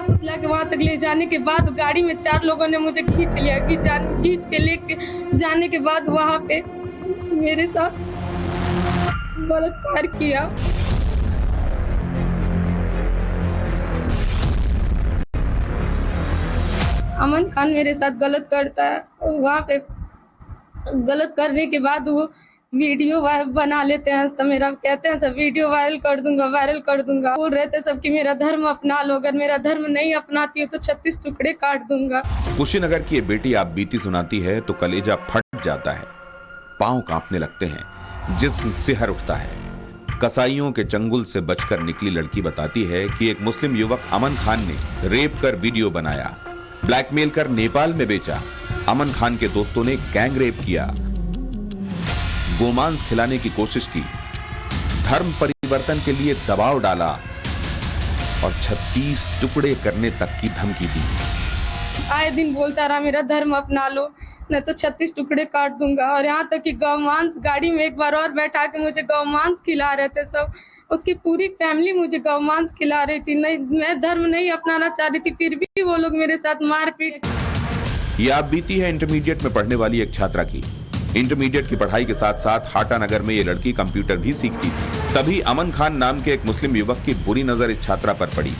फुसला के वहां तक ले जाने के बाद गाड़ी में 4 लोगों ने मुझे खींच लिया। खींच के लेके जाने के बाद वहां पे मेरे साथ बलात्कार किया। अमन खान मेरे साथ गलत करता है। वहाँ पे गलत करने के बाद वो वीडियो बना लेते हैं सब, मेरा कहते हैं सब वीडियो वायरल कर दूंगा। बोल रहे थे सब कि मेरा धर्म अपना लो, अगर मेरा धर्म नहीं अपनाती हो तो 36 टुकड़े काट दूंगा। कुशीनगर की ये बेटी आप बीती सुनाती है तो कलेजा फट जाता है, पांव कांपने लगते हैं, जिस्म सिहर उठता है। कसाईयों के चंगुल से बचकर निकली लड़की बताती है कि एक मुस्लिम युवक अमन खान ने रेप कर वीडियो बनाया, ब्लैकमेल कर नेपाल में बेचा। अमन खान के दोस्तों ने गैंग रेप किया, गोमांस खिलाने की कोशिश की, धर्म परिवर्तन के लिए दबाव डाला और 36 टुकड़े करने तक की धमकी दी। आए दिन बोलता रहा मेरा धर्म अपना लो नहीं तो 36 टुकड़े काट दूंगा। और यहाँ तक कि गौमांस, गाड़ी में एक बार और बैठा के मुझे गौमांस खिला रहे थे सब, उसकी पूरी फैमिली मुझे गौमांस खिला रही थी। नहीं, मैं धर्म नहीं अपनाना चाह रही थी, फिर भी वो लोग मेरे साथ मारपीट। ये आप बीती है इंटरमीडिएट में पढ़ने वाली एक छात्रा की। इंटरमीडिएट की पढ़ाई के साथ साथ हाटा नगर में ये लड़की कंप्यूटर भी सीखती थी। तभी अमन खान नाम के एक मुस्लिम युवक की बुरी नजर इस छात्रा पर पड़ी।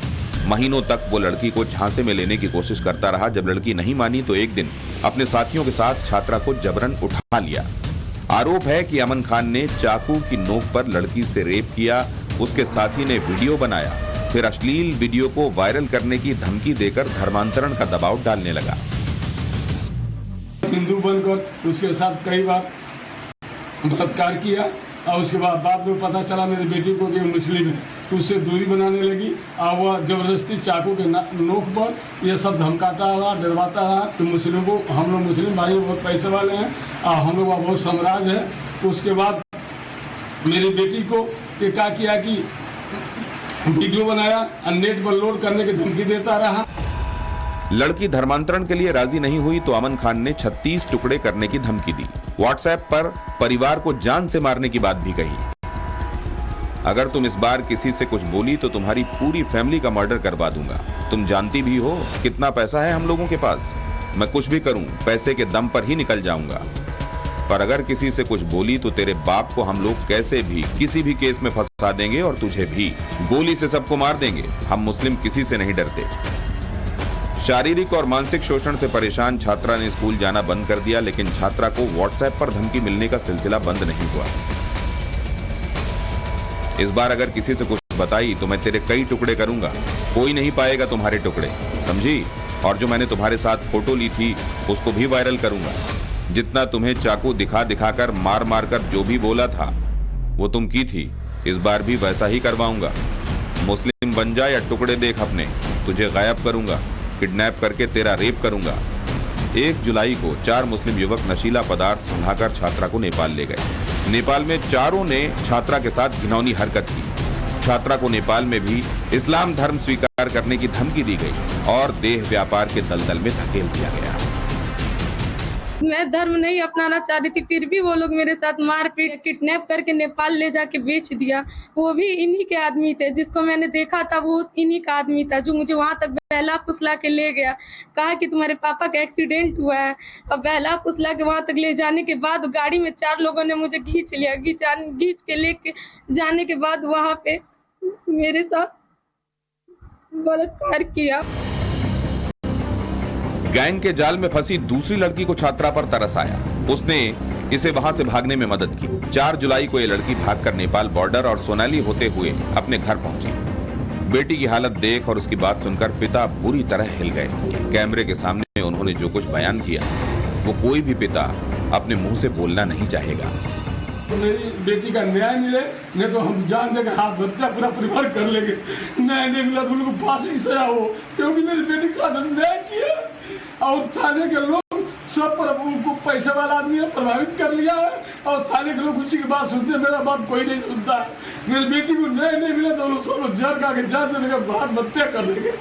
महीनों तक वो लड़की को झांसे में लेने की कोशिश करता रहा। जब लड़की नहीं मानी तो एक दिन अपने साथियों के साथ छात्रा को जबरन उठा लिया। आरोप है कि अमन खान ने चाकू की नोक पर लड़की से रेप किया। उसके साथी ने वीडियो बनाया, फिर अश्लील वीडियो को वायरल करने की धमकी देकर धर्मांतरण का दबाव डालने लगा। हिंदू बनकर उसके साथ कई बार बलात्कार किया और उसके बाद में पता चला मेरी बेटी को कि मुस्लिम है, तो उससे दूरी बनाने लगी और वह जबरदस्ती चाकू के नोक पर ये सब धमकाता रहा, डरवाता रहा। तो मुस्लिम को, हम लोग मुस्लिम भाई बहुत पैसे वाले हैं और हम लोग बहुत साम्राज्य है। उसके बाद मेरी बेटी को क्या किया कि वीडियो बनाया और नेट पर लोड करने की धमकी देता रहा। लड़की धर्मांतरण के लिए राजी नहीं हुई तो अमन खान ने 36 टुकड़े करने की धमकी दी। व्हाट्सएप पर परिवार को जान से मारने की बात भी कही। अगर तुम इस बार किसी से कुछ बोली तो तुम्हारी पूरी फैमिली का मर्डर करवा दूंगा। तुम जानती भी हो कितना पैसा है हम लोगों के पास। मैं कुछ भी करूं पैसे के दम पर ही निकल जाऊंगा, पर अगर किसी से कुछ बोली तो तेरे बाप को हम लोग कैसे भी किसी भी केस में फंसा देंगे और तुझे भी गोली से सबको मार देंगे। हम मुस्लिम किसी से नहीं डरते। शारीरिक और मानसिक शोषण से परेशान छात्रा ने स्कूल जाना बंद कर दिया, लेकिन छात्रा को व्हाट्सएप पर धमकी मिलने का सिलसिला बंद नहीं हुआ। इस बार अगर किसी से कुछ बताई तो मैं तेरे कई टुकड़े करूंगा, कोई नहीं पाएगा तुम्हारे टुकड़े, समझी? और जो मैंने तुम्हारे साथ फोटो ली थी उसको भी वायरल करूंगा। जितना तुम्हें चाकू दिखा कर मार कर जो भी बोला था वो तुम की थी, इस बार भी वैसा ही करवाऊंगा। मुस्लिम बन जा या टुकड़े देख अपने, तुझे गायब करूंगा, किडनैप करके तेरा रेप करूंगा। 1 जुलाई को 4 मुस्लिम युवक नशीला पदार्थ सुंघाकर छात्रा को नेपाल ले गए। नेपाल में चारों ने छात्रा के साथ घिनौनी हरकत की। छात्रा को नेपाल में भी इस्लाम धर्म स्वीकार करने की धमकी दी गई और देह व्यापार के दलदल में धकेल दिया गया। मैं धर्म नहीं अपनाना चाह रही थी, फिर भी वो लोग मेरे साथ मारपीट, किडनैप करके नेपाल ले जाके बेच दिया। वो भी इन्हीं के आदमी थे, जिसको मैंने देखा था वो इन्हीं का आदमी था, जो मुझे वहां तक बहला फुसला के ले गया। कहा कि तुम्हारे पापा का एक्सीडेंट हुआ है, और बहला फुसला के वहां तक ले जाने के बाद गाड़ी में 4 लोगों ने मुझे खींच लिया। खींच के लेके जाने के बाद वहां पे मेरे साथ बलात्कार किया। गैंग के जाल में फंसी दूसरी लड़की को छात्रा पर तरस आया। उसने इसे वहां से भागने में मदद की। 4 जुलाई को यह लड़की भागकर नेपाल बॉर्डर और सोनाली होते हुए अपने घर पहुंची। बेटी की हालत देख और उसकी बात सुनकर पिता बुरी तरह हिल गए। कैमरे के सामने उन्होंने जो कुछ बयान किया वो कोई भी पिता अपने मुंह से बोलना नहीं चाहेगा। तो मेरी बेटी का न्याय मिले, नहीं तो हम जान देंगे, हाथ हत्या पूरा परिवार कर लेंगे। न्याय नहीं मिला तो उनको फांसी की सजा हो, क्योंकि मेरी बेटी के साथ अन्याय किया और थाने के लोग सब पर उनको पैसे वाला आदमी है प्रभावित कर लिया है और थाने के लोग उसी की बात सुनते हैं, मेरा बात कोई नहीं सुनता है। मेरी बेटी को न्याय नहीं मिला तो सब लोग जर का जान देने का हाथ हत्या कर लेंगे।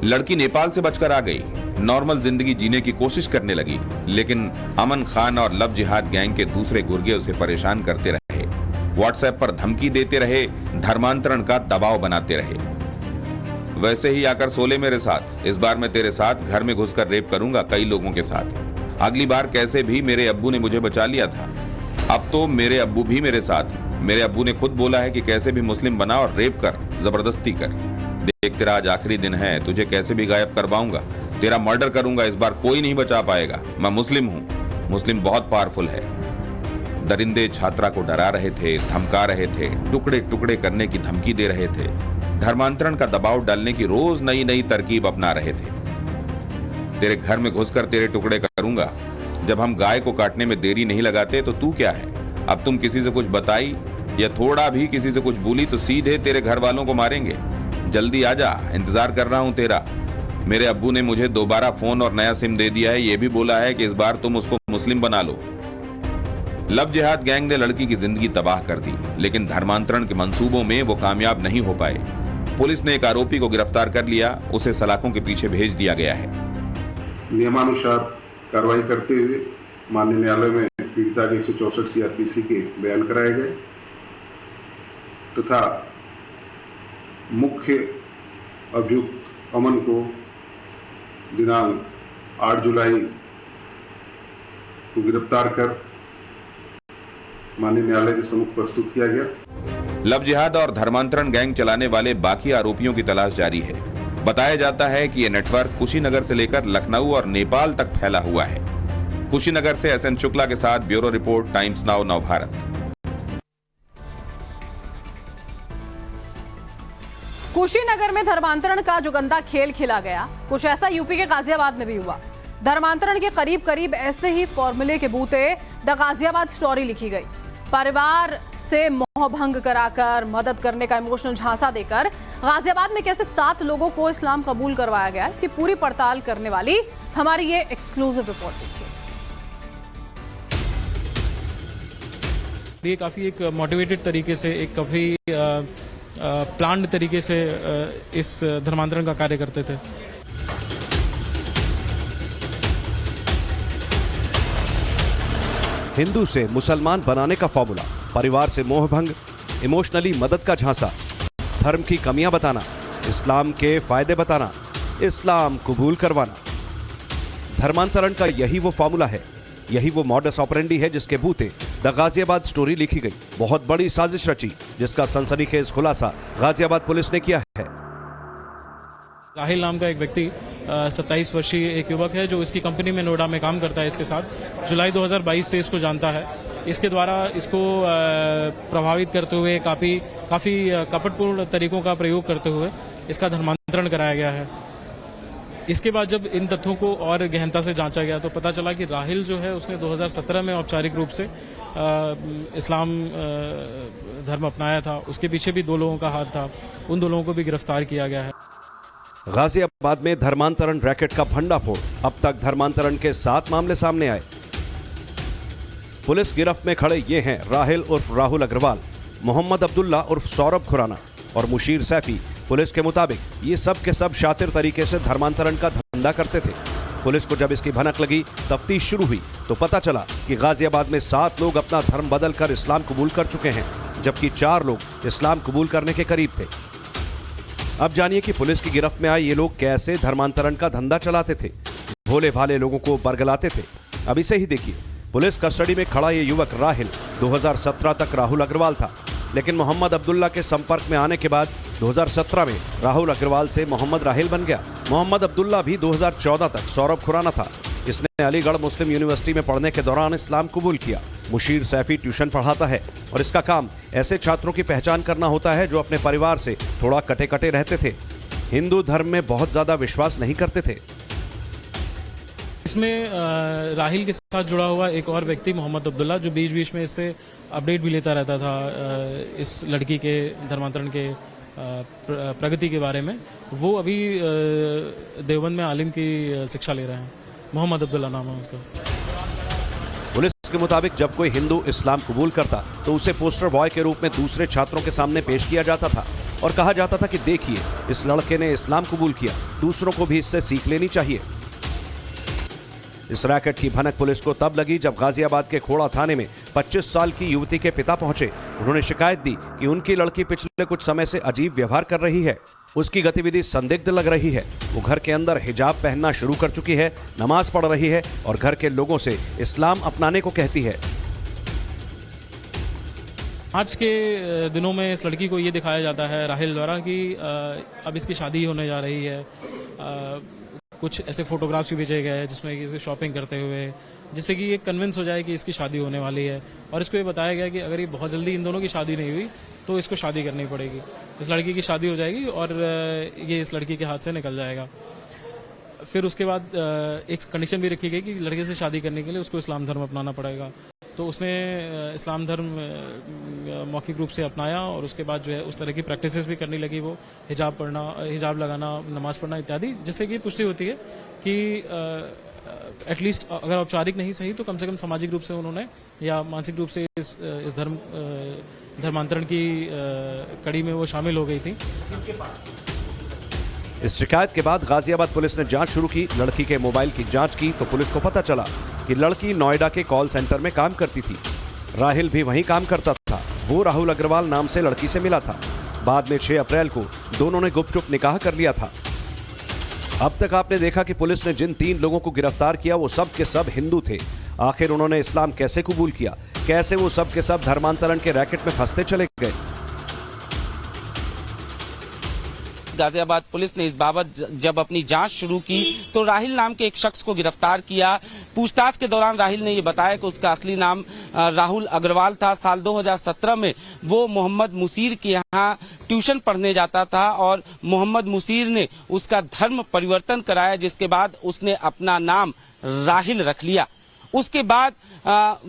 लड़की नेपाल से बचकर आ गई, नॉर्मल जिंदगी जीने की कोशिश करने लगी, लेकिन अमन खान और लव जिहाद गैंग के दूसरे गुर्गे उसे परेशान करते रहे, व्हाट्सएप पर धमकी देते रहे, धर्मांतरण का दबाव बनाते रहे। वैसे ही आकर सोले मेरे साथ। इस बार मैं तेरे साथ घर में घुसकर रेप करूंगा, कई लोगों के साथ। अगली बार कैसे भी मेरे अब्बू ने मुझे बचा लिया था, अब तो मेरे अब्बू भी मेरे साथ। मेरे अब्बू ने खुद बोला है कि कैसे भी मुस्लिम बना और रेप कर, जबरदस्ती कर। देख तेरा आज आखिरी दिन है, तुझे कैसे भी गायब करवाऊंगा, तेरा मर्डर करूंगा। इस बार कोई नहीं बचा पाएगा। मैं मुस्लिम हूँ, मुस्लिम बहुत पावरफुल है। दरिंदे छात्रा को डरा रहे थे, धमका रहे थे, टुकड़े टुकड़े करने की धमकी दे रहे थे, धर्मांतरण का दबाव डालने की रोज नई नई तरकीब अपना रहे थे। तेरे घर में घुसकर तेरे टुकड़े करूंगा। जब हम गाय को काटने में देरी नहीं लगाते तो तू क्या है? अब तुम किसी से कुछ बताई या थोड़ा भी किसी से कुछ बोली तो सीधे तेरे घर वालों को मारेंगे। जल्दी आ जा, इंतजार कर रहा हूं तेरा। मेरे अब्बू ने मुझे दोबारा फोन और नया सिम दे दिया है। ये भी बोला है कि इस बार तुम उसको मुस्लिम बना लो। लव जिहाद गैंग ने लड़की की जिंदगी तबाह कर दी, लेकिन धर्मांतरण के मंसूबों में वो कामयाब नहीं हो पाए। पुलिस ने एक आरोपी को गिरफ्तार कर लिया, उसे सलाखों के पीछे भेज दिया गया है। नियमानुसार कार्रवाई करते हुए माननीय न्यायालय में पीड़िता के 164 CRPC के बयान कराए गए तथा मुख्य अभियुक्त अमन को दिनांक 8 जुलाई को गिरफ्तार कर माननीय न्यायालय के सम्मुख प्रस्तुत किया गया। लव जिहाद और धर्मांतरण गैंग चलाने वाले बाकी आरोपियों की तलाश जारी है। बताया जाता है कि यह नेटवर्क कुशीनगर से लेकर लखनऊ और नेपाल तक फैला हुआ है। कुशीनगर से SN शुक्ला के साथ bureau report, times now, Navbharat. Kushinagar में धर्मांतरण का जो गंदा खेल खेला गया, कुछ ऐसा यूपी के गाजियाबाद में भी हुआ। धर्मांतरण के करीब करीब ऐसे ही फॉर्मूले के बूते द गाजियाबाद स्टोरी लिखी गई। परिवार से मोह भंग कराकर, मदद करने का इमोशनल झांसा देकर गाजियाबाद में कैसे 7 लोगों को इस्लाम कबूल करवाया गया, इसकी पूरी पड़ताल करने वाली हमारी ये एक्सक्लूसिव रिपोर्ट देखिए। ये काफ़ी एक मोटिवेटेड तरीके से, एक काफ़ी प्लान्ड तरीके से इस धर्मांतरण का कार्य करते थे। हिंदू से मुसलमान बनाने का फॉर्मूला, परिवार से मोह भंग, इमोशनली मदद का झांसा, धर्म की कमियां बताना, इस्लाम के फायदे बताना, इस्लाम कबूल करवाना। धर्मांतरण का यही वो फॉर्मूला है, यही वो मॉडस ऑपरेंडी है जिसके बूते द गाजियाबाद स्टोरी लिखी गई। बहुत बड़ी साजिश रची जिसका सनसनीखेज खुलासा गाजियाबाद पुलिस ने किया है। राहिल नाम का एक व्यक्ति 27 वर्षीय एक युवक है जो इसकी कंपनी में नोएडा में काम करता है। इसके साथ जुलाई 2022 से इसको जानता है। इसके द्वारा इसको प्रभावित करते हुए काफ़ी कपटपूर्ण तरीकों का प्रयोग करते हुए इसका धर्मांतरण कराया गया है। इसके बाद जब इन तथ्यों को और गहनता से जांचा गया तो पता चला कि राहिल जो है उसने 2017 में औपचारिक रूप से इस्लाम धर्म अपनाया था। उसके पीछे भी 2 लोगों का हाथ था, उन 2 लोगों को भी गिरफ्तार किया गया है। गाजियाबाद में धर्मांतरण रैकेट का भंडाफोड़, अब तक धर्मांतरण के 7 मामले सामने आए। पुलिस गिरफ्त में खड़े ये हैं राहिल उर्फ राहुल अग्रवाल, मोहम्मद अब्दुल्ला उर्फ सौरभ खुराना और मुशीर सैफी। पुलिस के मुताबिक ये सब के सब शातिर तरीके से धर्मांतरण का धंधा करते थे। पुलिस को जब इसकी भनक लगी, तफ्तीश शुरू हुई तो पता चला कि गाजियाबाद में 7 लोग अपना धर्म बदलकर इस्लाम कबूल कर चुके हैं, जबकि 4 लोग इस्लाम कबूल करने के करीब थे। अब जानिए कि पुलिस की गिरफ्त में आए ये लोग कैसे धर्मांतरण का धंधा चलाते थे, भोले भाले लोगों को बरगलाते थे। अब इसे ही देखिए। पुलिस कस्टडी में खड़ा ये युवक राहिल 2017 तक राहुल अग्रवाल था, लेकिन मोहम्मद अब्दुल्ला के संपर्क में आने के बाद 2017 में राहुल अग्रवाल से मोहम्मद राहिल बन गया। मोहम्मद अब्दुल्ला भी 2014 तक सौरभ खुराना था। इसने अलीगढ़ मुस्लिम यूनिवर्सिटी में पढ़ने के दौरान इस्लाम कबूल किया। मुशीर सैफी ट्यूशन पढ़ाता है और इसका काम ऐसे छात्रों की पहचान करना होता है जो अपने परिवार से थोड़ा कटे कटे रहते थे, हिंदू धर्म में बहुत ज्यादा विश्वास नहीं करते थे। इसमें राहिल के साथ जुड़ा हुआ एक और व्यक्ति मोहम्मद अब्दुल्ला, जो बीच बीच में इससे अपडेट भी लेता रहता था इस लड़की के धर्मांतरण के प्रगति के बारे में। वो अभी देवबंद में आलिम की शिक्षा ले रहे हैं। मोहम्मद अब्दुल्ला नाम है उसका। पुलिस के मुताबिक जब कोई हिंदू इस्लाम कबूल करता तो उसे पोस्टर बॉय के रूप में दूसरे छात्रों के सामने पेश किया जाता था और कहा जाता था कि देखिए, इस लड़के ने इस्लाम कबूल किया, दूसरों को भी इससे सीख लेनी चाहिए। इस रैकेट की भनक पुलिस को तब लगी जब गाजियाबाद के खोड़ा थाने में 25 साल की युवती के पिता पहुंचे। उन्होंने शिकायत दी कि उनकी लड़की पिछले कुछ समय से अजीब व्यवहार कर रही है। उसकी गतिविधि संदिग्ध लग रही है। वो घर के अंदर हिजाब पहनना शुरू कर चुकी है, नमाज पढ़ रही है और घर के लोगों से इस्लाम अपनाने को कहती है। आज के दिनों में इस लड़की को ये दिखाया जाता है राहिल द्वारा कि अब इसकी शादी होने जा रही है। कुछ ऐसे फोटोग्राफ्स भी भेजे गए हैं जिसमें कि इसकी शॉपिंग करते हुए, जिससे कि ये कन्विंस हो जाए कि इसकी शादी होने वाली है। और इसको ये बताया गया कि अगर ये बहुत जल्दी इन दोनों की शादी नहीं हुई तो इसको शादी करनी पड़ेगी। इस लड़की की शादी हो जाएगी और ये इस लड़की के हाथ से निकल जाएगा। फिर उसके बाद एक कंडीशन भी रखी गई कि लड़के से शादी करने के लिए उसको इस्लाम धर्म अपनाना पड़ेगा। तो उसने इस्लाम धर्म मौखिक रूप से अपनाया और उसके बाद जो है उस तरह की प्रैक्टिसेस भी करने लगी। वो हिजाब पढ़ना, हिजाब लगाना, नमाज पढ़ना इत्यादि, जिससे कि पुष्टि होती है कि एटलीस्ट अगर औपचारिक नहीं सही तो कम से कम सामाजिक रूप से उन्होंने या मानसिक रूप से इस धर्मांतरण की कड़ी में वो शामिल हो गई थी। इस शिकायत के बाद गाजियाबाद पुलिस ने जांच शुरू की। लड़की के मोबाइल की जांच की तो पुलिस को पता चला कि लड़की नोएडा के कॉल सेंटर में काम करती थी। राहिल भी वहीं काम करता था। वो राहुल अग्रवाल नाम से लड़की से मिला था। बाद में 6 अप्रैल को दोनों ने गुपचुप निकाह कर लिया था। अब तक आपने देखा कि पुलिस ने जिन 3 लोगों को गिरफ्तार किया वो सब के सब हिंदू थे। आखिर उन्होंने इस्लाम कैसे कबूल किया? कैसे वो सब के सब धर्मांतरण के रैकेट में फंसते चले गए? गाजियाबाद पुलिस ने इस बाबत जब अपनी जांच शुरू की तो राहिल नाम के एक शख्स को गिरफ्तार किया। पूछताछ के दौरान राहिल ने यह बताया कि उसका असली नाम राहुल अग्रवाल था। साल 2017 में वो मोहम्मद मुसीर के यहाँ ट्यूशन पढ़ने जाता था और मोहम्मद मुसीर ने उसका धर्म परिवर्तन कराया, जिसके बाद उसने अपना नाम राहिल रख लिया। उसके बाद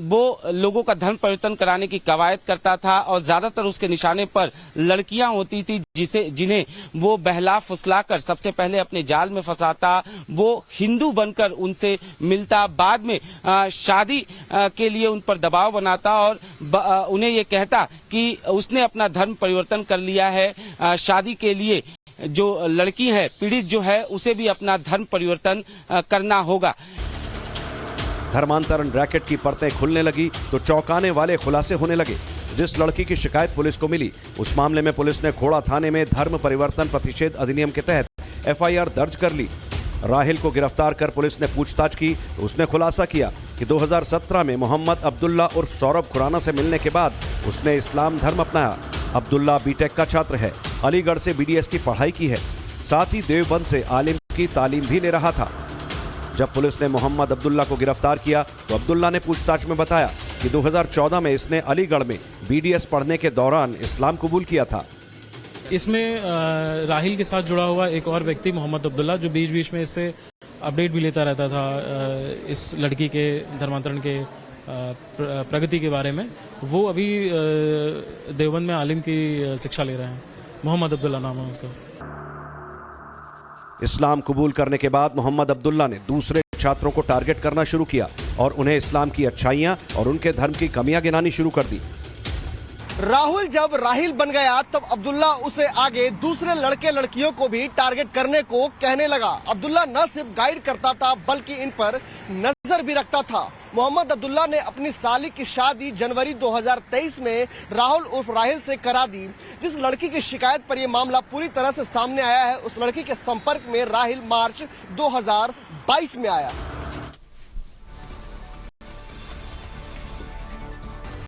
वो लोगों का धर्म परिवर्तन कराने की कवायद करता था और ज्यादातर उसके निशाने पर लड़कियां होती थी जिन्हें वो बहला फुसलाकर सबसे पहले अपने जाल में फंसाता। वो हिंदू बनकर उनसे मिलता, बाद में शादी के लिए उन पर दबाव बनाता और उन्हें ये कहता कि उसने अपना धर्म परिवर्तन कर लिया है। शादी के लिए जो लड़की है, पीड़ित जो है, उसे भी अपना धर्म परिवर्तन करना होगा। धर्मांतरण रैकेट की परतें खुलने लगी तो चौंकाने वाले खुलासे होने लगे। जिस लड़की की शिकायत पुलिस को मिली उस मामले में पुलिस ने खोड़ा थाने में धर्म परिवर्तन प्रतिषेध अधिनियम के तहत FIR दर्ज कर ली। राहिल को गिरफ्तार कर पुलिस ने पूछताछ की तो उसने खुलासा किया कि 2017 में मोहम्मद अब्दुल्ला उर्फ सौरभ खुराना से मिलने के बाद उसने इस्लाम धर्म अपनाया। अब्दुल्ला बीटेक का छात्र है, अलीगढ़ से BDS की पढ़ाई की है, साथ ही देवबंद से आलिम की तालीम भी ले रहा था। जब पुलिस ने मोहम्मद अब्दुल्ला को गिरफ्तार किया तो अब्दुल्ला ने पूछताछ में बताया कि 2014 में इसने अलीगढ़ में BDS पढ़ने के दौरान इस्लाम कबूल किया था। इसमें राहिल के साथ जुड़ा हुआ एक और व्यक्ति मोहम्मद अब्दुल्ला, जो बीच बीच में इससे अपडेट भी लेता रहता था इस लड़की के धर्मांतरण के प्रगति के बारे में, वो अभी देवबंद में आलिम की शिक्षा ले रहे हैं। मोहम्मद अब्दुल्ला नाम है उसका। इस्लाम कबूल करने के बाद मोहम्मद अब्दुल्ला ने दूसरे छात्रों को टारगेट करना शुरू किया और उन्हें इस्लाम की अच्छाइयां और उनके धर्म की कमियां गिनानी शुरू कर दी। राहुल जब राहिल बन गया तब अब्दुल्ला उसे आगे दूसरे लड़के लड़कियों को भी टारगेट करने को कहने लगा। अब्दुल्ला न सिर्फ गाइड करता था बल्कि इन पर नजर भी रखता था। मोहम्मद अब्दुल्ला ने अपनी साली की शादी जनवरी 2023 में राहुल उर्फ राहिल से करा दी। जिस लड़की की शिकायत पर यह मामला पूरी तरह से सामने आया है, उस लड़की के संपर्क में राहिल मार्च 2022 में आया।